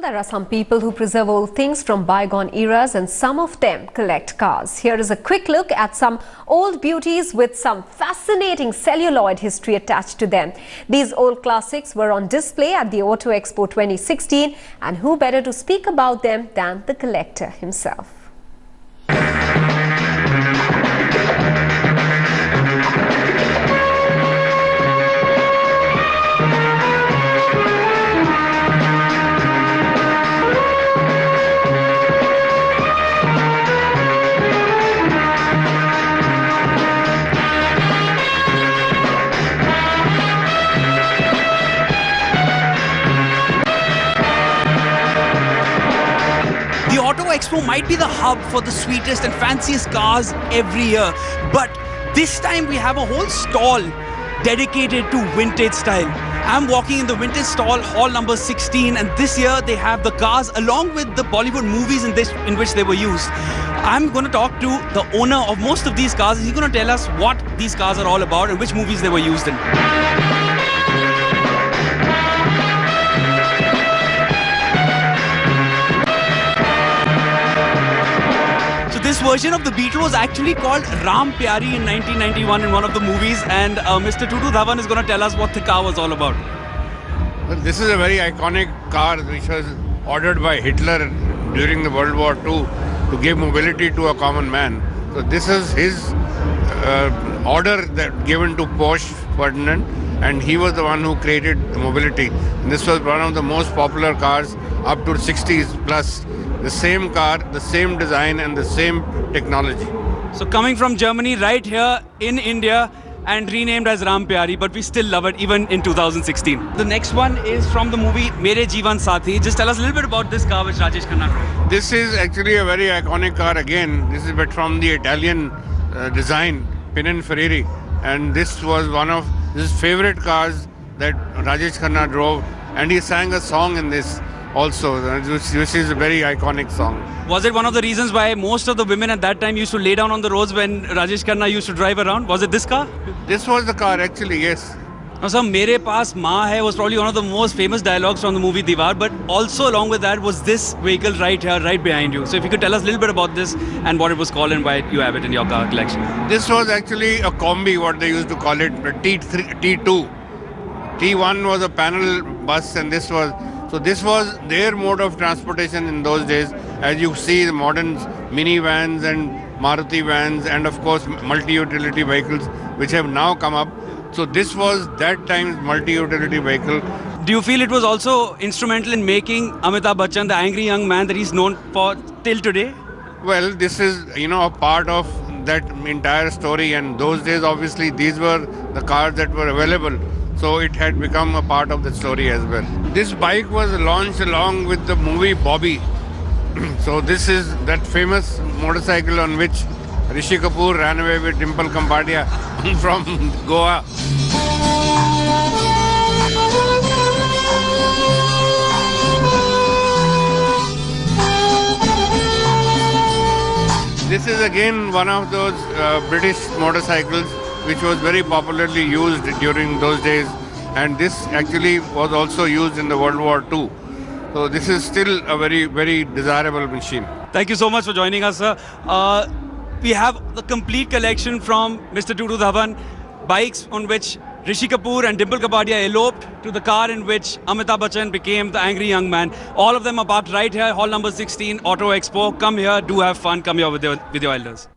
there are some people who preserve old things from bygone eras and some of them collect cars. Here is a quick look at some old beauties with some fascinating celluloid history attached to them. These old classics were on display at the Auto Expo 2016, and who better to speak about them than the collector himself. The Auto Expo might be the hub for the sweetest and fanciest cars every year, but this time we have a whole stall dedicated to vintage style. I'm walking in the vintage stall, hall number 16, and this year they have the cars along with the Bollywood movies in which they were used. I'm going to talk to the owner of most of these cars. He's going to tell us what these cars are all about and which movies they were used in. This version of the Beetle was actually called Ram Pyari in 1991 in one of the movies, and Mr. Tutu Dhawan is going to tell us what the car was all about. Well, this is a very iconic car which was ordered by Hitler during the World War II to give mobility to a common man. So this is his order that given to Porsche Ferdinand, and he was the one who created the mobility. And this was one of the most popular cars up to 60s plus. The same car, the same design and the same technology. So coming from Germany right here in India and renamed as Ram Pyari, but we still love it even in 2016. The next one is from the movie Mere Jeevan Sathi. Just tell us a little bit about this car which Rajesh Khanna drove. This is actually a very iconic car again. This is but from the Italian design, Pininfarina, and this was one of his favorite cars that Rajesh Khanna drove, and he sang a song in this also, which is a very iconic song. Was it one of the reasons why most of the women at that time used to lay down on the roads when Rajesh Khanna used to drive around? Was it this car? This was the car actually, yes. Now sir, Mere Paas Maa Hai was probably one of the most famous dialogues from the movie Diwar, but also along with that was this vehicle right here, right behind you. So if you could tell us a little bit about this and what it was called and why you have it in your car collection. This was actually a combi, what they used to call it, T3, T2. T1 was a panel bus, and this was their mode of transportation in those days. As you see, the modern minivans and Maruti vans and of course multi-utility vehicles which have now come up. So this was that time's multi-utility vehicle. Do you feel it was also instrumental in making Amitabh Bachchan the angry young man that he's known for till today? Well, this is, a part of that entire story, and those days obviously these were the cars that were available. So it had become a part of the story as well. This bike was launched along with the movie Bobby. So this is that famous motorcycle on which Rishi Kapoor ran away with Dimple Kapadia from Goa. This is again one of those British motorcycles which was very popularly used during those days, and this actually was also used in the World War II. So this is still a very, very desirable machine. Thank you so much for joining us, sir. We have the complete collection from Mr. Tutu Dhawan, bikes on which Rishi Kapoor and Dimple Kapadia eloped to the car in which Amitabh Bachchan became the angry young man. All of them are parked right here, hall number 16, Auto Expo. Come here, do have fun, come here with your elders.